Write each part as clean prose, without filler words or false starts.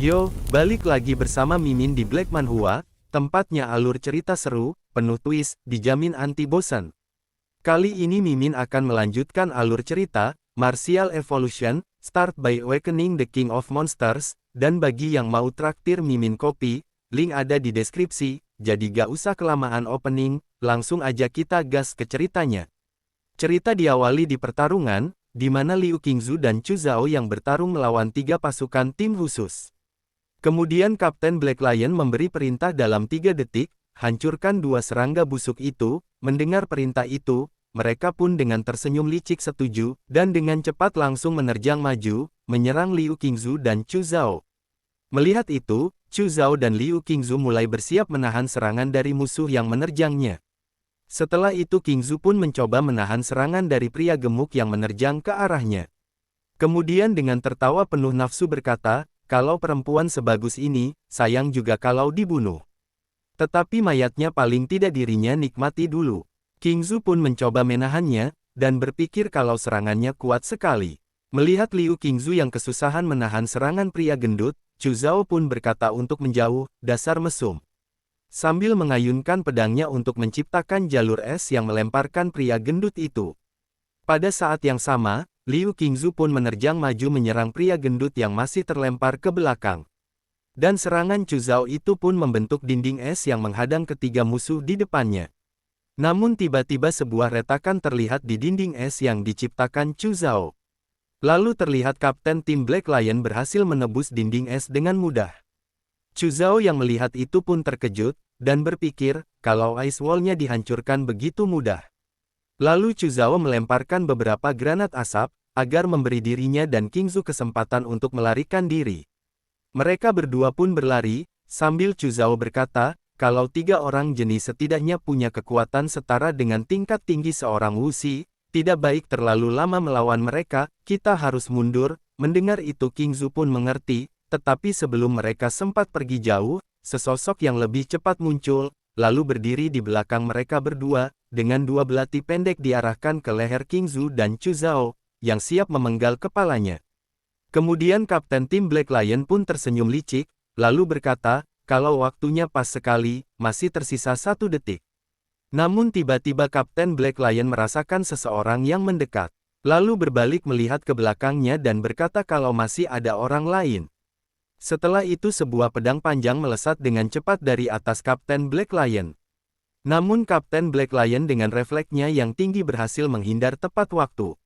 Yo, balik lagi bersama Mimin di Black Manhwa, tempatnya alur cerita seru, penuh twist, dijamin anti bosan. Kali ini Mimin akan melanjutkan alur cerita, Martial Evolution, Start by Awakening the King of Monsters, dan bagi yang mau traktir Mimin kopi, link ada di deskripsi, jadi gak usah kelamaan opening, langsung aja kita gas ke ceritanya. Cerita diawali di pertarungan, di mana Liu Qingzu dan Chu Zhao yang bertarung melawan 3 pasukan tim khusus. Kemudian Kapten Black Lion memberi perintah dalam 3 detik, hancurkan 2 serangga busuk itu. Mendengar perintah itu, mereka pun dengan tersenyum licik setuju, dan dengan cepat langsung menerjang maju, menyerang Liu Qingzu dan Chu Zhao. Melihat itu, Chu Zhao dan Liu Qingzu mulai bersiap menahan serangan dari musuh yang menerjangnya. Setelah itu Qingzu pun mencoba menahan serangan dari pria gemuk yang menerjang ke arahnya. Kemudian dengan tertawa penuh nafsu berkata, kalau perempuan sebagus ini, sayang juga kalau dibunuh. Tetapi mayatnya paling tidak dirinya nikmati dulu. Qingzu pun mencoba menahannya, dan berpikir kalau serangannya kuat sekali. Melihat Liu Qingzu yang kesusahan menahan serangan pria gendut, Chu Zhao pun berkata untuk menjauh, dasar mesum. Sambil mengayunkan pedangnya untuk menciptakan jalur es yang melemparkan pria gendut itu. Pada saat yang sama, Liu Qingzu pun menerjang maju menyerang pria gendut yang masih terlempar ke belakang. Dan serangan Chu Zhao itu pun membentuk dinding es yang menghadang ketiga musuh di depannya. Namun tiba-tiba sebuah retakan terlihat di dinding es yang diciptakan Chu Zhao. Lalu terlihat Kapten tim Black Lion berhasil menebus dinding es dengan mudah. Chu Zhao yang melihat itu pun terkejut, dan berpikir, kalau ice wall-nya dihancurkan begitu mudah. Lalu Chu Zhao melemparkan beberapa granat asap, agar memberi dirinya dan Qingzu kesempatan untuk melarikan diri. Mereka berdua pun berlari, sambil Chu Zhao berkata, kalau 3 orang jenis setidaknya punya kekuatan setara dengan tingkat tinggi seorang wuxi, tidak baik terlalu lama melawan mereka, kita harus mundur. Mendengar itu Qingzu pun mengerti, tetapi sebelum mereka sempat pergi jauh, sesosok yang lebih cepat muncul, lalu berdiri di belakang mereka berdua, dengan 2 belati pendek diarahkan ke leher Qingzu dan Chu Zhao, yang siap memenggal kepalanya. Kemudian Kapten tim Black Lion pun tersenyum licik, lalu berkata, kalau waktunya pas sekali, masih tersisa 1 detik. Namun tiba-tiba Kapten Black Lion merasakan seseorang yang mendekat. Lalu berbalik melihat ke belakangnya dan berkata kalau masih ada orang lain. Setelah itu sebuah pedang panjang melesat dengan cepat dari atas Kapten Black Lion. Namun Kapten Black Lion dengan refleksnya yang tinggi berhasil menghindar tepat waktu.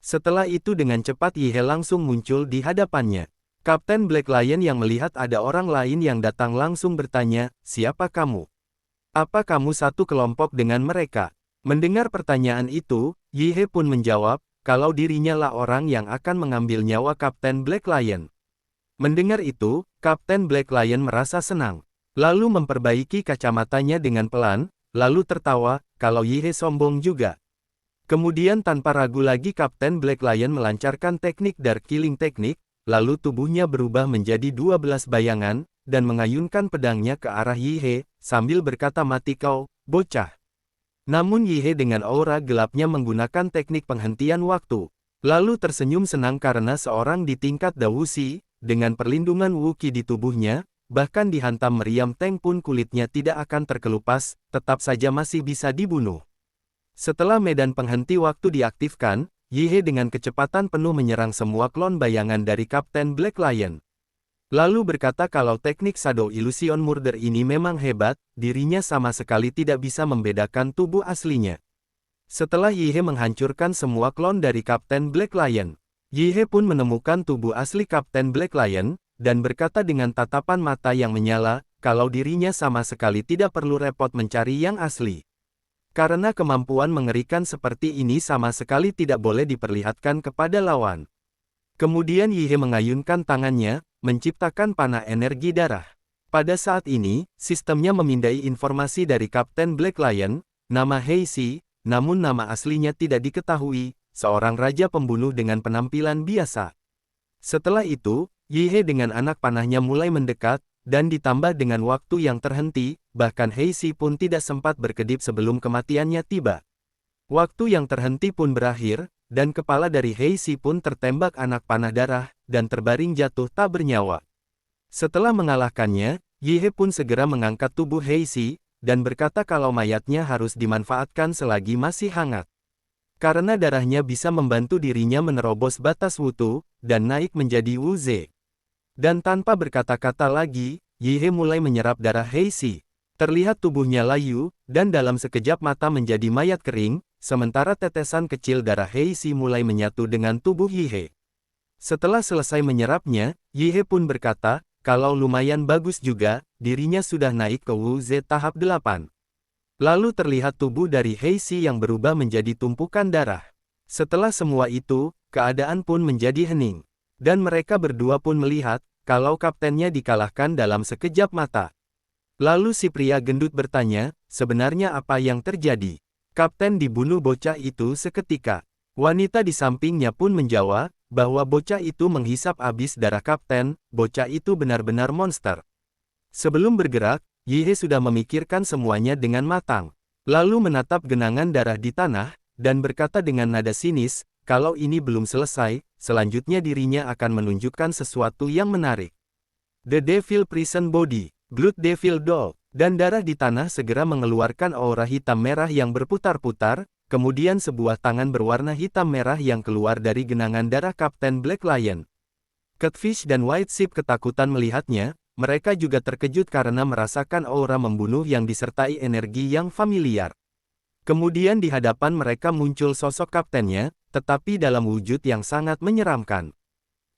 Setelah itu dengan cepat Yi He langsung muncul di hadapannya. Kapten Black Lion yang melihat ada orang lain yang datang langsung bertanya, siapa kamu? Apa kamu satu kelompok dengan mereka? Mendengar pertanyaan itu, Yi He pun menjawab, kalau dirinya lah orang yang akan mengambil nyawa Kapten Black Lion. Mendengar itu, Kapten Black Lion merasa senang. Lalu memperbaiki kacamatanya dengan pelan, lalu tertawa, kalau Yi He sombong juga. Kemudian tanpa ragu lagi Kapten Black Lion melancarkan teknik Dark Killing Technique, lalu tubuhnya berubah menjadi 12 bayangan, dan mengayunkan pedangnya ke arah Yi He, sambil berkata mati kau, bocah. Namun Yi He dengan aura gelapnya menggunakan teknik penghentian waktu. Lalu tersenyum senang karena seorang di tingkat Dawusi, dengan perlindungan Wuqi di tubuhnya, bahkan dihantam meriam tank pun kulitnya tidak akan terkelupas, tetap saja masih bisa dibunuh. Setelah medan penghenti waktu diaktifkan, Yi He dengan kecepatan penuh menyerang semua klon bayangan dari Kapten Black Lion. Lalu berkata kalau teknik Shadow Illusion Murder ini memang hebat, dirinya sama sekali tidak bisa membedakan tubuh aslinya. Setelah Yi He menghancurkan semua klon dari Kapten Black Lion, Yi He pun menemukan tubuh asli Kapten Black Lion, dan berkata dengan tatapan mata yang menyala, kalau dirinya sama sekali tidak perlu repot mencari yang asli. Karena kemampuan mengerikan seperti ini sama sekali tidak boleh diperlihatkan kepada lawan. Kemudian Yi He mengayunkan tangannya, menciptakan panah energi darah. Pada saat ini, sistemnya memindai informasi dari Kapten Black Lion, nama Heisi, namun nama aslinya tidak diketahui, seorang raja pembunuh dengan penampilan biasa. Setelah itu, Yi He dengan anak panahnya mulai mendekat, dan ditambah dengan waktu yang terhenti, bahkan Heisi pun tidak sempat berkedip sebelum kematiannya tiba. Waktu yang terhenti pun berakhir, dan kepala dari Heisi pun tertembak anak panah darah, dan terbaring jatuh tak bernyawa. Setelah mengalahkannya, Yi He pun segera mengangkat tubuh Heishi, dan berkata kalau mayatnya harus dimanfaatkan selagi masih hangat. Karena darahnya bisa membantu dirinya menerobos batas Wutu, dan naik menjadi Wuze. Dan tanpa berkata-kata lagi, Yi He mulai menyerap darah Heishi. Terlihat tubuhnya layu, dan dalam sekejap mata menjadi mayat kering, sementara tetesan kecil darah Heishi mulai menyatu dengan tubuh Yi He. Setelah selesai menyerapnya, Yi He pun berkata, kalau lumayan bagus juga, dirinya sudah naik ke Wuze tahap 8. Lalu terlihat tubuh dari Heishi yang berubah menjadi tumpukan darah. Setelah semua itu, keadaan pun menjadi hening. Dan mereka berdua pun melihat, kalau kaptennya dikalahkan dalam sekejap mata. Lalu si pria gendut bertanya, sebenarnya apa yang terjadi? Kapten dibunuh bocah itu seketika. Wanita di sampingnya pun menjawab, bahwa bocah itu menghisap habis darah kapten, bocah itu benar-benar monster. Sebelum bergerak, Yi He sudah memikirkan semuanya dengan matang. Lalu menatap genangan darah di tanah, dan berkata dengan nada sinis, kalau ini belum selesai, selanjutnya dirinya akan menunjukkan sesuatu yang menarik. The Devil Prison Body, Blood Devil Doll, dan darah di tanah segera mengeluarkan aura hitam merah yang berputar-putar, kemudian sebuah tangan berwarna hitam merah yang keluar dari genangan darah Kapten Black Lion. Catfish dan White Sheep ketakutan melihatnya, mereka juga terkejut karena merasakan aura membunuh yang disertai energi yang familiar. Kemudian di hadapan mereka muncul sosok kaptennya, tetapi dalam wujud yang sangat menyeramkan.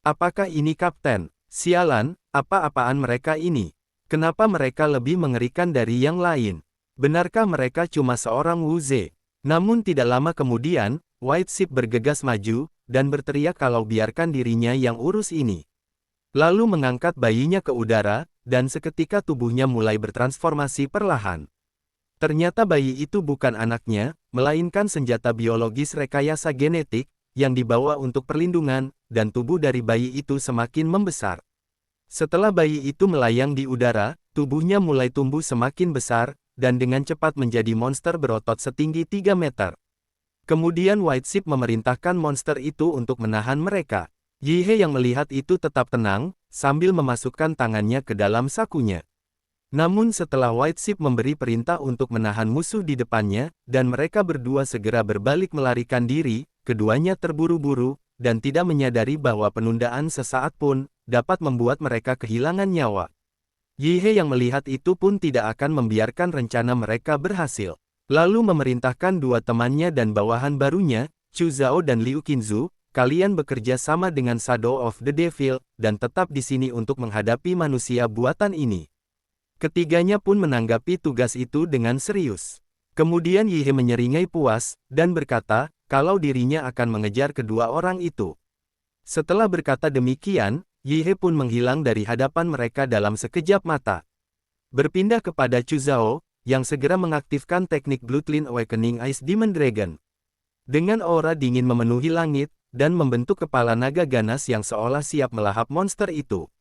Apakah ini kapten? Sialan, apa-apaan mereka ini? Kenapa mereka lebih mengerikan dari yang lain? Benarkah mereka cuma seorang Wuze? Namun tidak lama kemudian, White Sheep bergegas maju, dan berteriak kalau biarkan dirinya yang urus ini. Lalu mengangkat bayinya ke udara, dan seketika tubuhnya mulai bertransformasi perlahan. Ternyata bayi itu bukan anaknya, melainkan senjata biologis rekayasa genetik, yang dibawa untuk perlindungan, dan tubuh dari bayi itu semakin membesar. Setelah bayi itu melayang di udara, tubuhnya mulai tumbuh semakin besar, dan dengan cepat menjadi monster berotot setinggi 3 meter. Kemudian White Sheep memerintahkan monster itu untuk menahan mereka. Yi He yang melihat itu tetap tenang, sambil memasukkan tangannya ke dalam sakunya. Namun setelah White Sheep memberi perintah untuk menahan musuh di depannya, dan mereka berdua segera berbalik melarikan diri, keduanya terburu-buru, dan tidak menyadari bahwa penundaan sesaat pun, dapat membuat mereka kehilangan nyawa. Yi He yang melihat itu pun tidak akan membiarkan rencana mereka berhasil. Lalu memerintahkan dua temannya dan bawahan barunya, Chu Zhao dan Liu Qinzu, kalian bekerja sama dengan Shadow of the Devil, dan tetap di sini untuk menghadapi manusia buatan ini. Ketiganya pun menanggapi tugas itu dengan serius. Kemudian Yi He menyeringai puas, dan berkata, kalau dirinya akan mengejar kedua orang itu. Setelah berkata demikian, Yi He pun menghilang dari hadapan mereka dalam sekejap mata. Berpindah kepada Chu Zhao, yang segera mengaktifkan teknik Bloodline Awakening Ice Demon Dragon. Dengan aura dingin memenuhi langit, dan membentuk kepala naga ganas yang seolah siap melahap monster itu.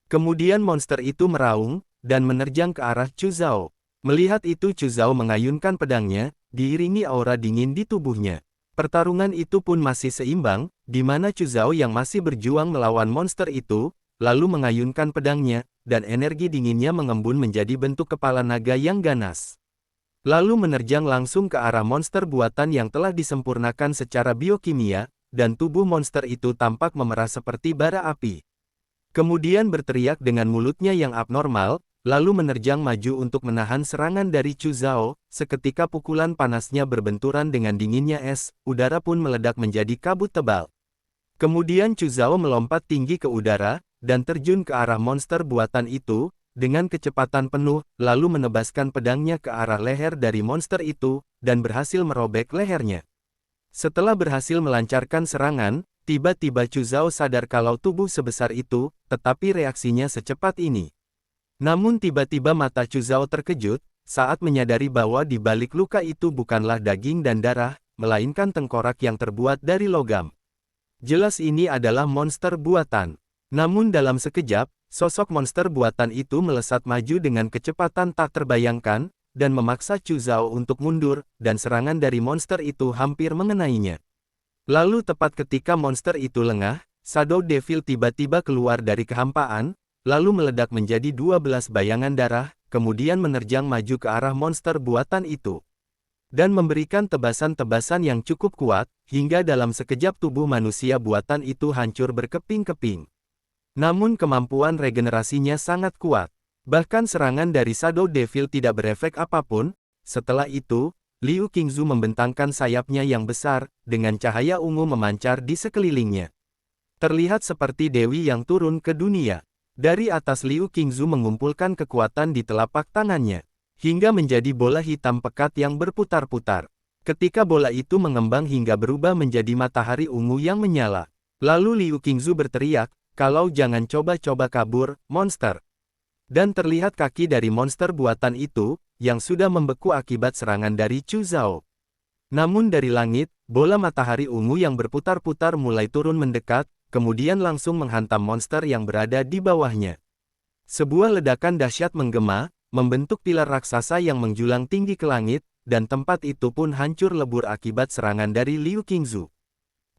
Kemudian monster itu meraung, dan menerjang ke arah Chu Zhao. Melihat itu Chu Zhao mengayunkan pedangnya, diiringi aura dingin di tubuhnya. Pertarungan itu pun masih seimbang, di mana Chu Zhao yang masih berjuang melawan monster itu, lalu mengayunkan pedangnya, dan energi dinginnya mengembun menjadi bentuk kepala naga yang ganas. Lalu menerjang langsung ke arah monster buatan yang telah disempurnakan secara biokimia, dan tubuh monster itu tampak memerah seperti bara api. Kemudian berteriak dengan mulutnya yang abnormal, lalu menerjang maju untuk menahan serangan dari Chu Zhao, seketika pukulan panasnya berbenturan dengan dinginnya es, udara pun meledak menjadi kabut tebal. Kemudian Chu Zhao melompat tinggi ke udara, dan terjun ke arah monster buatan itu, dengan kecepatan penuh, lalu menebaskan pedangnya ke arah leher dari monster itu, dan berhasil merobek lehernya. Setelah berhasil melancarkan serangan, tiba-tiba Chu Zhao sadar kalau tubuh sebesar itu, tetapi reaksinya secepat ini. Namun tiba-tiba mata Chu Zhao terkejut, saat menyadari bahwa di balik luka itu bukanlah daging dan darah, melainkan tengkorak yang terbuat dari logam. Jelas ini adalah monster buatan. Namun dalam sekejap, sosok monster buatan itu melesat maju dengan kecepatan tak terbayangkan, dan memaksa Chu Zhao untuk mundur, dan serangan dari monster itu hampir mengenainya. Lalu tepat ketika monster itu lengah, Shadow Devil tiba-tiba keluar dari kehampaan, lalu meledak menjadi 12 bayangan darah, kemudian menerjang maju ke arah monster buatan itu. Dan memberikan tebasan-tebasan yang cukup kuat, hingga dalam sekejap tubuh manusia buatan itu hancur berkeping-keping. Namun kemampuan regenerasinya sangat kuat. Bahkan serangan dari Shadow Devil tidak berefek apapun. Setelah itu, Liu Qingzu membentangkan sayapnya yang besar, dengan cahaya ungu memancar di sekelilingnya. Terlihat seperti dewi yang turun ke dunia. Dari atas Liu Qingzu mengumpulkan kekuatan di telapak tangannya, hingga menjadi bola hitam pekat yang berputar-putar. Ketika bola itu mengembang hingga berubah menjadi matahari ungu yang menyala. Lalu Liu Qingzu berteriak, "Kalau jangan coba-coba kabur, monster." Dan terlihat kaki dari monster buatan itu, yang sudah membeku akibat serangan dari Chu Zhao. Namun dari langit, bola matahari ungu yang berputar-putar mulai turun mendekat, kemudian langsung menghantam monster yang berada di bawahnya. Sebuah ledakan dahsyat menggema, membentuk pilar raksasa yang menjulang tinggi ke langit, dan tempat itu pun hancur lebur akibat serangan dari Liu Qingzu.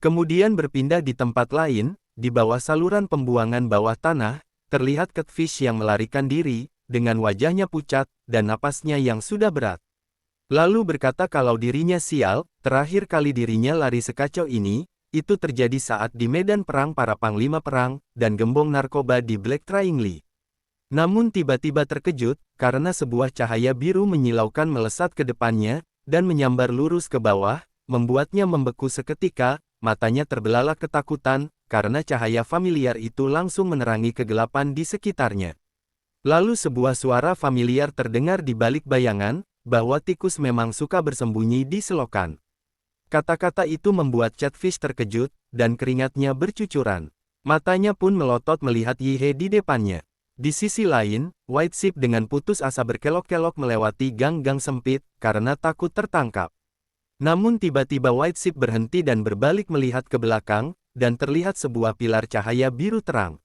Kemudian berpindah di tempat lain, di bawah saluran pembuangan bawah tanah, terlihat Catfish yang melarikan diri, dengan wajahnya pucat, dan napasnya yang sudah berat. Lalu berkata kalau dirinya sial, terakhir kali dirinya lari sekacau ini, itu terjadi saat di medan perang para panglima perang, dan gembong narkoba di Black Triangle. Namun tiba-tiba terkejut, karena sebuah cahaya biru menyilaukan melesat ke depannya, dan menyambar lurus ke bawah, membuatnya membeku seketika, matanya terbelalak ketakutan, karena cahaya familiar itu langsung menerangi kegelapan di sekitarnya. Lalu sebuah suara familiar terdengar di balik bayangan, bahwa tikus memang suka bersembunyi di selokan. Kata-kata itu membuat Catfish terkejut, dan keringatnya bercucuran. Matanya pun melotot melihat Yi He di depannya. Di sisi lain, White Sheep dengan putus asa berkelok-kelok melewati gang-gang sempit, karena takut tertangkap. Namun tiba-tiba White Sheep berhenti dan berbalik melihat ke belakang, dan terlihat sebuah pilar cahaya biru terang.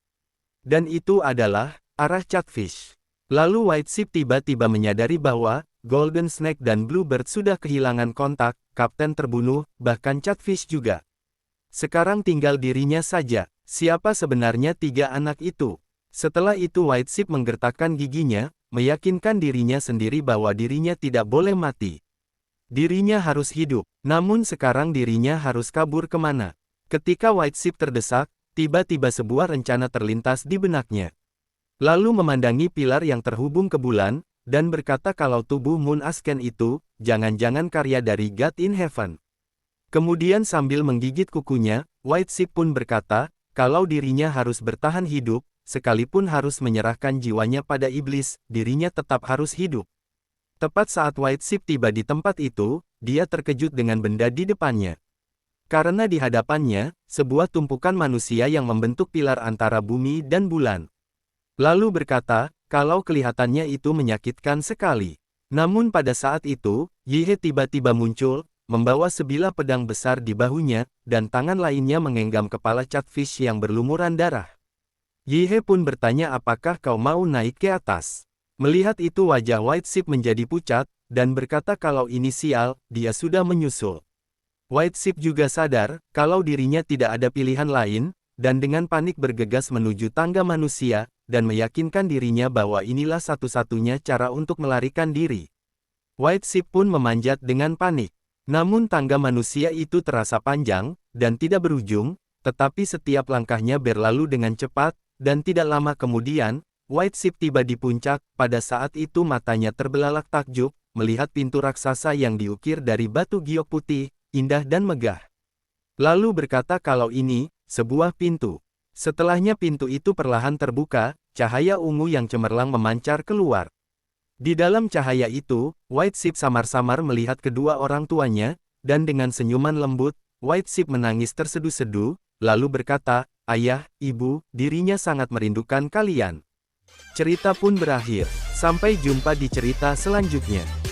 Dan itu adalah arah Catfish. Lalu White Sheep tiba-tiba menyadari bahwa Golden Snake dan Bluebird sudah kehilangan kontak, Kapten terbunuh, bahkan Catfish juga. Sekarang tinggal dirinya saja. Siapa sebenarnya tiga anak itu? Setelah itu White Sheep menggertakkan giginya, meyakinkan dirinya sendiri bahwa dirinya tidak boleh mati. Dirinya harus hidup, namun sekarang dirinya harus kabur kemana? Ketika White Sheep terdesak, tiba-tiba sebuah rencana terlintas di benaknya. Lalu memandangi pilar yang terhubung ke bulan, dan berkata kalau tubuh Moon Asken itu, jangan-jangan karya dari God in Heaven. Kemudian sambil menggigit kukunya, White Sheep pun berkata, kalau dirinya harus bertahan hidup, sekalipun harus menyerahkan jiwanya pada iblis, dirinya tetap harus hidup. Tepat saat White Sheep tiba di tempat itu, dia terkejut dengan benda di depannya. Karena di hadapannya, sebuah tumpukan manusia yang membentuk pilar antara bumi dan bulan. Lalu berkata, kalau kelihatannya itu menyakitkan sekali. Namun pada saat itu, Yi He tiba-tiba muncul, membawa sebilah pedang besar di bahunya, dan tangan lainnya menggenggam kepala Catfish yang berlumuran darah. Yi He pun bertanya apakah kau mau naik ke atas. Melihat itu wajah White Sheep menjadi pucat, dan berkata kalau ini sial, dia sudah menyusul. White Sheep juga sadar, kalau dirinya tidak ada pilihan lain, dan dengan panik bergegas menuju tangga manusia, dan meyakinkan dirinya bahwa inilah satu-satunya cara untuk melarikan diri. White Sheep pun memanjat dengan panik. Namun tangga manusia itu terasa panjang, dan tidak berujung, tetapi setiap langkahnya berlalu dengan cepat, dan tidak lama kemudian, White Sheep tiba di puncak. Pada saat itu matanya terbelalak takjub, melihat pintu raksasa yang diukir dari batu giok putih, indah dan megah. Lalu berkata kalau ini, sebuah pintu. Setelahnya pintu itu perlahan terbuka, cahaya ungu yang cemerlang memancar keluar. Di dalam cahaya itu, White Sheep samar-samar melihat kedua orang tuanya, dan dengan senyuman lembut, White Sheep menangis terseduh-seduh, lalu berkata, "Ayah, Ibu, dirinya sangat merindukan kalian." Cerita pun berakhir. Sampai jumpa di cerita selanjutnya.